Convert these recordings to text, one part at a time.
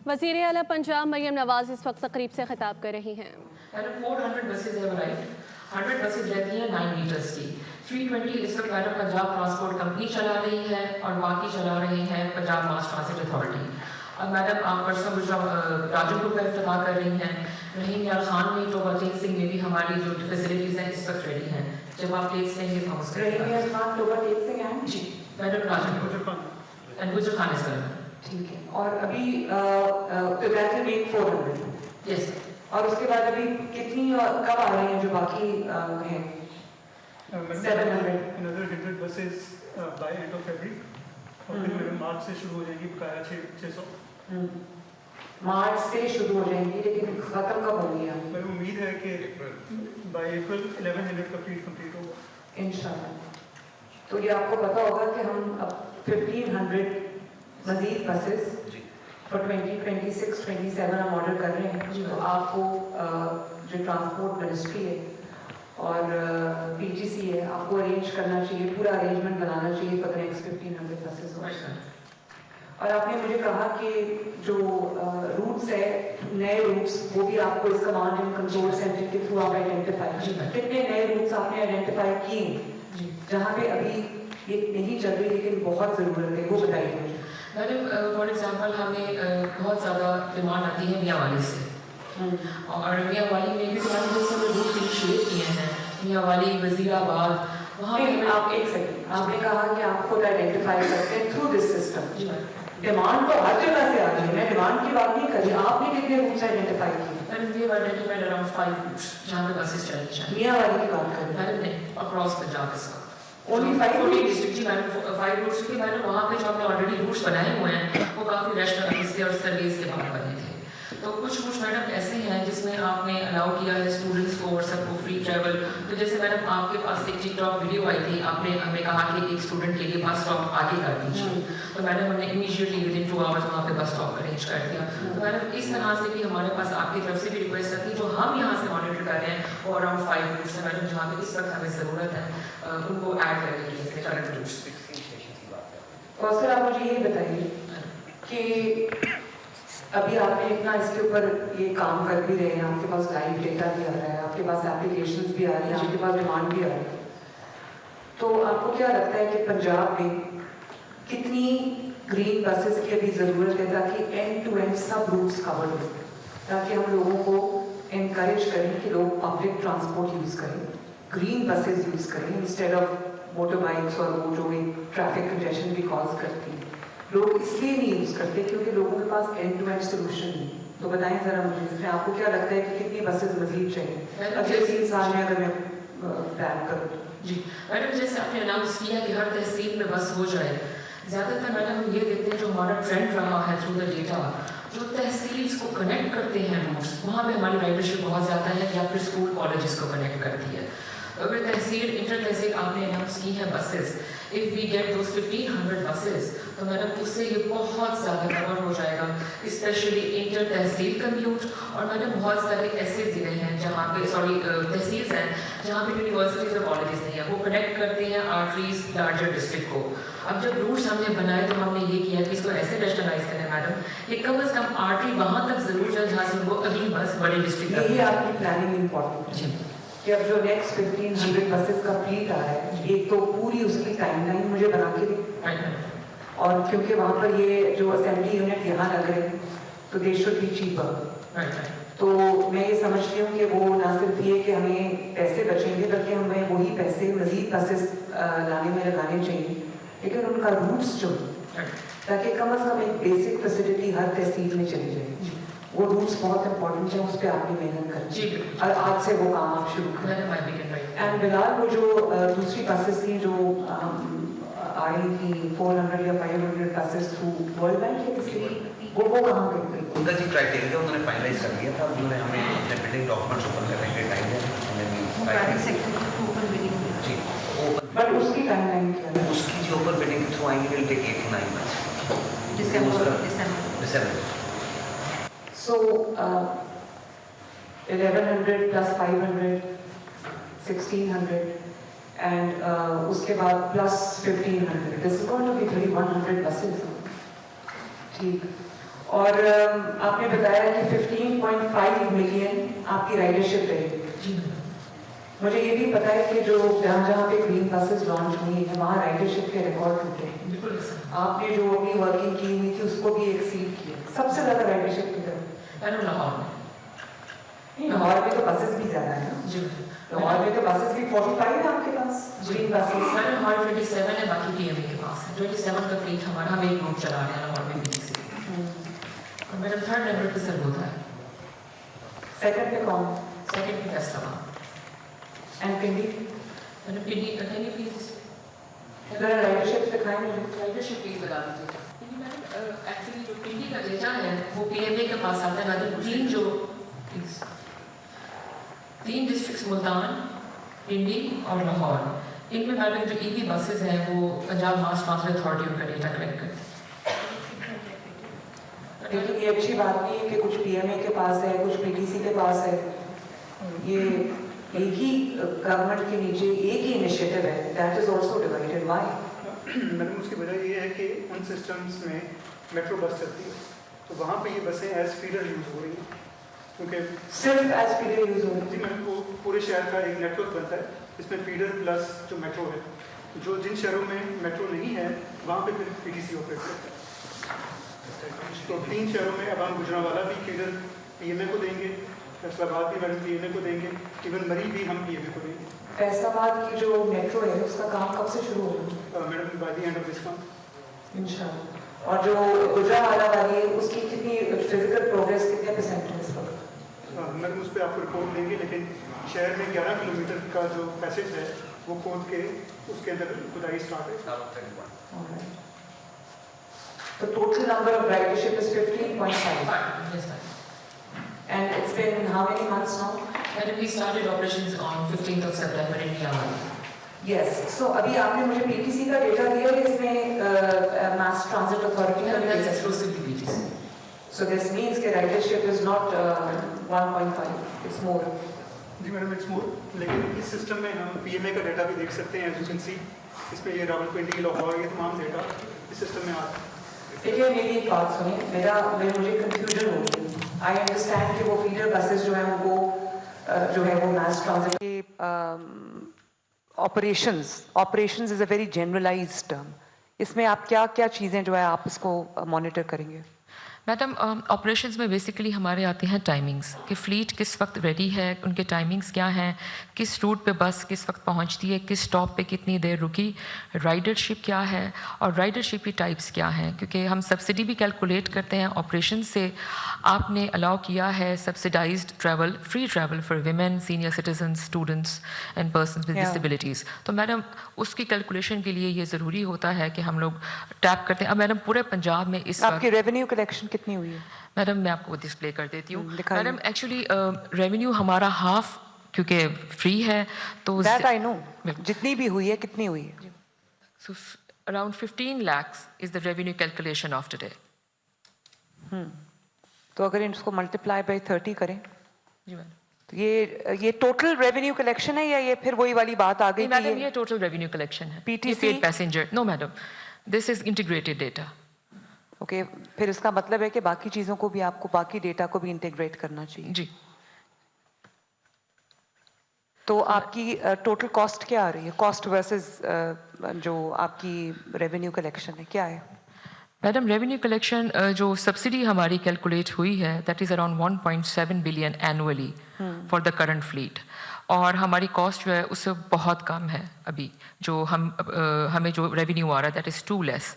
وزیر اعلیٰ پنجاب مریم نواز اس وقت تقریب سے خطاب کر رہی ہیں. 400 buses have arrived. 100 buses رہتی ہیں 9 میٹرز کی. 320 اس وقت میڈم پنجاب ٹرانسپورٹ کمپنی چلا رہی ہے اور باقی چلا رہے ہیں پنجاب ماس ٹرانزٹ اتھارٹی. اور میڈم آپ پرسوں راجن گروپ کا افتتاح کر رہی ہیں. رحیم یار خان میں تو وکیل سنگھ میں بھی ہماری جو فیسلٹیز ہیں اس وقت ریڈی ہیں. جب آپ ٹیکس لیں گے تو ہم اس کا رحیم یار خان تو ٹیکس سنگھ ہیں جی میڈم راجن گروپ اینڈ گجر خان اس کا ٹھیک ہے. اور ابھی تو دیٹ ول میک 400 یس. اور اس کے بعد ابھی کتنی کب آ رہی ہیں جو باقی ہیں 700 another 100 buses by end of February. اور پھر مارچ سے شروع ہو جائے گی بقایا 600. مارچ سے شروع ہو جائیں گی لیکن ختم کب ہوں گی؟ میں امید ہے کہ بائی اپریل 1100 کمپلیٹ ہوگا انشاءاللہ. تو یہ آپ کو پتا ہوگا کہ ہم اب 1500 مزید بسز for 2026-27 ہم آرڈر کر رہے ہیں. تو آپ کو جو ٹرانسپورٹ منسٹری ہے اور پی جی سی ہے آپ کو ارینج کرنا چاہیے, پورا ارینجمنٹ بنانا چاہیے for the next 1500 بسز. اور آپ نے مجھے کہا کہ جو روٹس ہے نئے روٹس وہ بھی آپ کو اس کمانڈ اینڈ کنٹرول سینٹر کے تھرو آپ آئیڈینٹیفائی کتنے نئے روٹس آپ نے آئیڈینٹیفائی کیے جہاں پہ ابھی یہ نہیں چل رہی لیکن بہت ضرورت ہے, وہ بتائیے مجھے. میڈم فار ایگزامپل ہمیں بہت زیادہ ڈیمانڈ آتی ہے میاں والی سے اور میاں والی میں بھی روٹ انیشیٹ کیے ہیں. میاں والی وزیر آباد وہاں پہ آپ ایک سیکنڈ آپ نے کہا کہ آپ خود آئیڈینٹیفائی کرتے ہیں تھرو دس سسٹم. ڈیمانڈ تو ہر جگہ سے آ رہی ہے, میں ڈیمانڈ کی بات نہیں کر رہی. آپ نے کتنے روٹس آئیڈینٹیفائی کیے؟ We have identified around 5 routes جہاں پہ بسز چلنی چاہیے. میاں والی کی بات کر رہے ہیں نہیں اکراس پنجاب کے ساتھ only 5 ڈسٹرکٹ جی میڈم 5 روٹس کی میڈم وہاں پہ جو ہم نے آلریڈی روٹس بنائے ہوئے ہیں وہ کافی ریشنل سے اور سروس کے بعد بنے تھے. تو کچھ روٹس میڈم ایسے ہیں جس میں آپ نے الاؤ کیا ہے اسٹوڈنٹس کو اور سب کو فری ٹریول. تو جیسے میڈم آپ کے پاس ایک ٹک ٹاک ویڈیو آئی تھی, آپ نے ہمیں کہا کہ ایک اسٹوڈنٹ کے لیے بس اسٹاپ آگے کر دیجیے. تو میڈم ہم نے امیڈیٹلی ود ان 2 آورس وہاں پہ بس اسٹاپ ارینج کر دیا. تو میڈم اس طرح سے بھی ہمارے پاس آپ کی طرف سے بھی ریکویسٹ آتی ہے جو ہم یہاں سے مانیٹر کر رہے ہیں وہ اراؤنڈ 5 روٹس ہیں میڈم جہاں پہ اس وقت ہمیں ضرورت ہے ان کو ایڈ کرنے کے لیے کرنٹ روٹس. اور سر آپ مجھے یہ بتائیے کہ ابھی آپ نے اتنا اس کے اوپر یہ کام کر بھی رہے ہیں, آپ کے پاس لائیو ڈیٹا بھی آ رہا ہے, آپ کے پاس اپلیکیشنز بھی آ رہی ہیں, آپ کے پاس ڈیمانڈ بھی آ رہی ہے. تو آپ کو کیا لگتا ہے کہ پنجاب میں کتنی گرین بسز کی ابھی ضرورت ہے تاکہ اینڈ ٹو اینڈ سب روٹس کور ہو, تاکہ ہم لوگوں کو انکریج کریں کہ لوگ پبلک ٹرانسپورٹ یوز کریں, گرین بسز یوز کریں انسٹیڈ آف موٹر بائکس اور وہ جو ایک ٹریفک کنجیشن بھی کاز کرتی ہے. لوگ اس لیے نہیں یوز کرتے کیونکہ لوگوں کے پاس اینڈ ٹو اینڈ سولوشن نہیں. تو بتائیں ذرا مجھے اس میں آپ کو کیا لگتا ہے کہ کتنی بسز مزید چاہیے اگلے 3 سال میں اگر میں پلان کروں؟ جی میڈم جیسے آپ نے اناؤنس کیا کہ ہر تحصیل میں بس ہو جائے, زیادہ تر میڈم ہم یہ دیکھتے ہیں جو ہمارا ٹرینڈ رہا ہے تھرو دا ڈیٹا, جو تحصیل کو کنیکٹ کرتے ہیں روٹس وہاں پہ ہماری رائڈرشپ بہت زیادہ ہے یا پھر اسکول کالجز کو کنیکٹ کرتی ہے. اگر تحصیل انٹر تحصیل آپ نے اناؤنس کی ہیں buses, if we get those 1500 buses تو میڈم اس سے یہ بہت زیادہ کور ہو جائے گا, اسپیشلی انٹر تحصیل کمیوٹ. اور میڈم بہت سارے ایسے ضلع ہیں جہاں پہ تحصیلز ہیں جہاں پہ یونیورسٹیز اور کالجز نہیں ہیں, وہ کنیکٹ کرتے ہیں آرٹریز لارجر ڈسٹرکٹ کو. اب جب روٹس ہم نے بنائے تو ہم نے یہ کیا کہ اس کو ایسے ریشنلائز کریں میڈم کہ کم از کم آرٹری وہاں تک ضرور جائے جہاں سے ان کو اگلی بس بڑے ڈسٹرکٹ. یہی آپ کی پلاننگ امپورٹنٹ ہے کہ اب جو نیکسٹ 1500 بسز کا فلیٹ آ ہے ایک تو پوری اس کی ٹائم لائن مجھے بنا کے دیں, اور کیونکہ وہاں پر یہ جو اسمبلی یونٹ یہاں لگ رہے ہیں تو دے شوڈ بی چیپر. تو میں یہ سمجھتی ہوں کہ وہ نہ صرف یہ کہ ہمیں پیسے بچیں گے بلکہ ہمیں وہی پیسے مزید بسز لانے میں لگانے چاہیے, لیکن ان کا روٹس جو تاکہ کم از کم ایک بیسک فیسلٹی ہر تحصیل میں چلی جائے. وہ روٹس بہت امپورٹنٹ ہیں, اس پہ آپ نے محنت کریں اور آج سے وہ کام آپ شروع کریں. اینڈ بلال وہ جو دوسری بسز تھیں جو آئی تھی 400 یا 500 بسز تھرو ورلڈ بینک یا کسی وہ کہاں گئی؟ ان کا جی کرائٹیریا انہوں نے فائنلائز کر دیا تھا. انہوں نے ہمیں اپنے بلڈنگ ڈاکومنٹس اوپن کرنے کے ٹائم ہے جی بٹ اس کی ٹائم لائن کیا ہے؟ اس کی جو اوپن بلڈنگ کے تھرو آئیں گے ول ٹیک 8 to 9 months. December. So 1100 plus 500 1600 and اس کے بعد plus 1500. This is going to be 3100 buses. ٹھیک. اور آپ نے بتایا کہ 15.5 ملین آپ کی رائڈرشپ رہے گی. جی میڈم. مجھے یہ بھی پتا ہے کہ جو جہاں پہ گرین بسز لانچ ہوئی ہیں وہاں رائڈرشپ کے ریکارڈ ٹوٹے ہیں. بالکل سر. آپ نے جو اپنی ورکنگ کی ہوئی تھی اس کو بھی ایکسیڈ کیا. سب سے زیادہ رائڈرشپ کی طرف میڈم لاہور میں. لاہور میں تو بسز بھی زیادہ ہیں نا. جی لاہور میں تو بسز بھی 45 ہیں آپ کے پاس گرین بسز. میڈم ہمارے 27 ہے, باقی پی ایم اے کے پاس ہے. 27 کا فلیٹ ہمارا, ہم ایک روٹ چلا رہے ہیں لاہور میں بھی سے. اور میڈم 3rd نمبر پہ سر ہوتا ہے. سیکنڈ پہ کون؟ 2nd پہ فیصلہ آباد. And Pindi madam Pindi continue please. ذرا رائڈرشپ دکھائیں مجھے. رائڈرشپ پلیز بتا دیجیے. میڈم ایکچولی جو پنڈی کا ڈیٹا ہے وہ پی ایم اے کے پاس آتا ہے. میڈم تین ڈسٹرکٹس ملتان, پنڈی اور لاہور, ان میں میڈم جو ای وی بسز ہیں وہ پنجاب ماس ٹرانسپورٹ اتھارٹی ان کا ڈیٹا کلیکٹ کرتی ہے. لیکن یہ اچھی بات نہیں ہے کہ کچھ پی ایم اے کے پاس ہے, کچھ پی ٹی سی کے پاس ہے. یہ ایک ہی گورنمنٹ کے نیچے ایک ہی انیشیٹو ہے. That is also divided. Why? Madam اس کی وجہ یہ ہے کہ ان سسٹمز میں میٹرو بس چلتی ہے تو وہاں پہ یہ بسیں ایز فیڈر یوز ہو رہی ہیں, کیونکہ صرف ایز پی ڈی یوز ہو رہی جی میڈم وہ پورے شہر کا ایک نیٹ ورک بنتا ہے اس میں فیڈر پلس جو میٹرو ہے. جو جن شہروں میں میٹرو نہیں ہے وہاں پہ پھر پی ٹی سی آپریٹ کرتا ہے. تو 3 شہروں میں اب ہم گجرانوالہ بھی فیڈر پی ایم اے کو دیں گے, فیصل آباد بھی میڈم پی ایم اے کو دیں گے, ایون مری بھی ہم پی ایم اے کو دیں گے. فیصل آباد کی جو میٹرو ہے اس کا کام کب سے شروع ہوگا؟ Madam by the end of this month. انشاءاللہ. اور جو گجرانوالہ والی ہے اس کی کتنی فزیکل پروگریس کتنے پرسینٹ ہے اس وقت؟ میڈم اس پہ آپ کو رپورٹ دیں گے, لیکن شہر میں 11 کلومیٹر کا جو پیسج ہے وہ کھود کے اس کے اندر کھدائی اسٹارٹ ہے. The total number of ridership is 15.5. Yes, sir. And it's been how many months now? Madam, we started operations on 15th of September in Myanmar. Yes. So ابھی آپ نے مجھے پی ٹی سی کا data دیا ہے, اس میں ماس transit authority کا Madam, that's data. exclusively BTC. So this means کہ ridership is not 1.5, it's more. جی میڈم اٹس مور, لیکن اس سسٹم میں ہم پی ایم اے کا ڈیٹا بھی دیکھ سکتے ہیں. ایز یو کین سی اس میں یہ راولپنڈی, لاہور, یہ تمام ڈیٹا اس سسٹم میں آتا ہے. دیکھیے میری ایک بات سنیں, مجھے کنفیوژن ہو گئی. آئی انڈرسٹینڈ کہ وہ فیڈر بسز جو ہیں ان کو جو ہے وہ ماس ٹرانزٹ کے operations is a very generalised term. اس میں آپ کیا کیا چیزیں جو ہے آپ اس کو مانیٹر کریں گے؟ میڈم آپریشنز میں بیسیکلی ہمارے آتے ہیں ٹائمنگس کہ فلیٹ کس وقت ریڈی ہے, ان کے ٹائمنگس کیا ہیں, کس روٹ پہ بس کس وقت پہنچتی ہے, کس اسٹاپ پہ کتنی دیر رکی, رائڈرشپ کیا ہے اور رائڈرشپ کی ٹائپس کیا ہیں, کیونکہ ہم سبسڈی بھی کیلکولیٹ کرتے ہیں. آپریشن سے آپ نے الاؤ کیا ہے subsidised travel, free travel for women, senior citizens, students and persons with disabilities. تو میڈم اس کی کیلکولیشن کے لیے یہ ضروری ہوتا ہے کہ ہم لوگ ٹیپ کرتے ہیں. اب میڈم پورے پنجاب میں اس آپ کی ریونیو کلیکشن کتنی ہوئی ہے؟ میڈم میں آپ کو ڈسپلے کر دیتی ہوں. میڈم ایکچولی ریونیو ہمارا ہاف کیونکہ فری ہے تو دیٹ آئی نو, جتنی بھی ہوئی ہے کتنی ہوئی ہے؟ So around 15 lakhs is the revenue calculation of today. تو اگر اس کو ملٹیپلائی بائی 30 کریں جی میڈم. تو یہ ٹوٹل ریونیو کلیکشن ہے یا یہ پھر وہی والی بات آ گئی؟ میڈم یہ ٹوٹل ریونیو کلیکشن ہے. PTC passenger no madam, this is integrated data. Okay, پھر اس کا مطلب ہے کہ باقی چیزوں کو بھی آپ کو, باقی ڈیٹا کو بھی انٹیگریٹ کرنا چاہیے. جی. تو آپ کی ٹوٹل کاسٹ کیا آ رہی ہے, کاسٹ ورسز جو آپ کی ریونیو کلیکشن ہے کیا ہے؟ میڈم ریونیو کلیکشن جو سبسڈی ہماری کیلکولیٹ ہوئی ہے that is around 1.7 billion annually for the current flat, اور ہماری کاسٹ جو ہے اس سے بہت کم ہے ابھی. جو ہمیں جو ریونیو آ رہا ہے that is too less.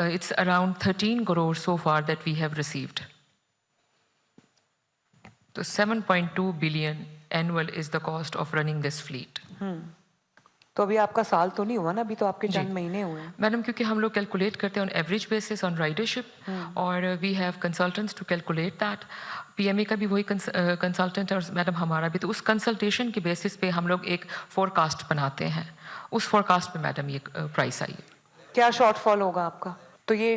It's around 13 crores so far that we have received. So 7.2 billion annual is the cost of running this fleet. تو ابھی آپ کا سال تو نہیں ہوا نا, ابھی تو آپ کے چند مہینے ہوئے ہیں. میڈم کیونکہ ہم لوگ کیلکولیٹ کرتے ہیں on average basis on ridership, اور we have consultants to calculate that. P M A کا بھی وہی کنسلٹنٹ ہے اور میڈم ہمارا بھی. تو اس کنسلٹیشن کے بیسس پہ ہم لوگ ایک فور کاسٹ بناتے ہیں. اس فور کاسٹ پہ میڈم یہ پرائس آئی ہے. کیا شارٹ فال ہوگا آپ کا؟ تو یہ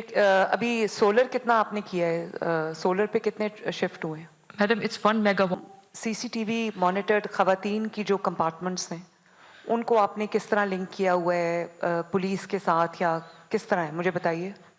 ابھی سولر کتنا آپ نے کیا ہے, سولر پہ کتنے شفٹ ہوئے ہیں؟ Madam it's 1 megawatt. C C T V monitored خواتین کی جو کمپارٹمنٹس ہیں ان کو آپ نے کس طرح لنک کیا ہوا ہے پولیس کے ساتھ یا کس طرح ہے, مجھے بتائیے.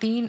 3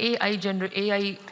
AI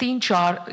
3-4,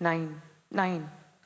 9,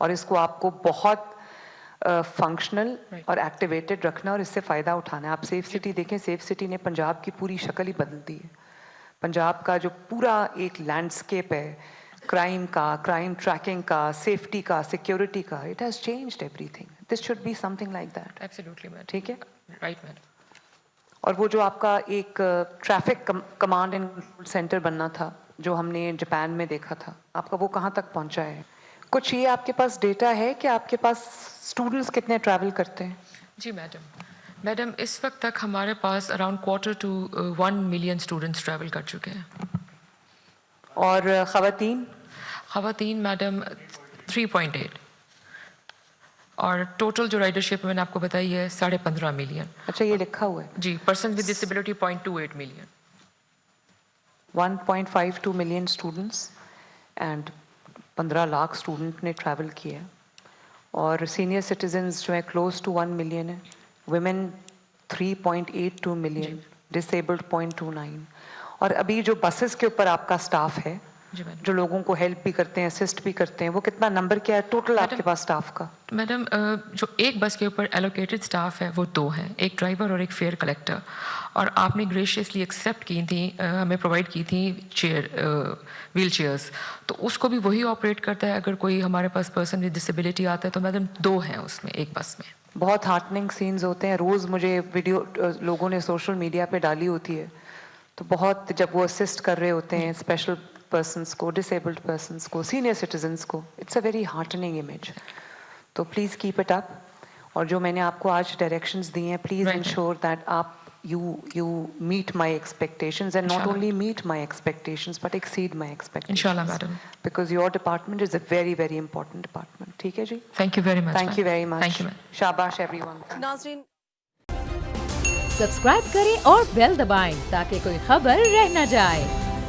اور اس کو آپ کو بہت فنکشنل اور ایکٹیویٹڈ رکھنا اور اس سے فائدہ اٹھانا ہے. آپ سیف سٹی دیکھیں, سیف سٹی نے پنجاب کی پوری شکل ہی بدل دی ہے. پنجاب کا جو پورا ایک لینڈسکیپ ہے کرائم کا, کرائم ٹریکنگ کا, سیفٹی کا, سیکیورٹی کا, it has changed everything. This should be something like that. Absolutely madam. ٹھیک ہے. Right madam. اور وہ جو آپ کا ایک traffic command and control centre بننا تھا جو ہم نے جاپان میں دیکھا تھا, آپ کا وہ کہاں تک پہنچا ہے؟ کچھ یہ آپ کے پاس ڈیٹا ہے کہ آپ کے پاس اسٹوڈنٹس کتنے ٹریول کرتے ہیں؟ جی میڈم اس وقت تک ہمارے پاس around 250 to 1 million students travel کر چکے ہیں. اور خواتین میڈم 3.8. اور ٹوٹل جو رائڈرشپ میں نے آپ کو بتائی ہے 15.5 million. اچھا, یہ لکھا ہوا ہے جی. Person with disability 0.28 million. 1.52 million students and 15 lakh student نے ٹریول کیا ہے. اور سینئر سٹیزنز جو ہیں کلوز ٹو 1 ملین ہیں, ویمن 3.82 ملین, ڈسیبلڈ 0.29. اور ابھی جو بسز کے اوپر آپ کا اسٹاف ہے جو لوگوں کو ہیلپ بھی کرتے ہیں, اسسٹ بھی کرتے ہیں, وہ کتنا نمبر کیا ہے ٹوٹل آپ کے پاس اسٹاف کا؟ میڈم جو ایک بس کے اوپر ایلوکیٹڈ اسٹاف ہے وہ 2 ہیں, ایک ڈرائیور اور ایک فیئر کلیکٹر. اور آپ نے گریشیسلی ایکسیپٹ کی تھیں, ہمیں پرووائڈ کی تھیں ویل چیئرس, تو اس کو بھی وہی آپریٹ کرتا ہے. اگر کوئی ہمارے پاس پرسن ود ڈسیبلٹی آتا ہے تو میڈم 2 ہیں اس میں, ایک بس میں. بہت ہارٹننگ سینز ہوتے ہیں. روز مجھے ویڈیو لوگوں نے سوشل میڈیا پہ ڈالی ہوتی ہے, تو بہت جب وہ اسسٹ کر رہے ہوتے ہیں اسپیشل پرسنس کو, ڈسیبلڈ پرسنس کو, سینئر سٹیزنس کو, اٹس اے ویری ہارٹننگ امیج. تو پلیز کیپ اٹ اپ. اور جو میں نے آپ کو آج ڈائریکشنز دی ہیں, پلیز انشور دیٹ آپ you meet my expectations, and not only meet my expectations but exceed my expectations. Inshallah, madam. Because your department is a very, very important department. ٹھیک ہے جی. Thank you very much. Thank you very much. Thank you, ma'am. شاباش everyone. ناظرین subscribe کریں اور بیل دبائیں تاکہ کوئی خبر رہ نہ جائے.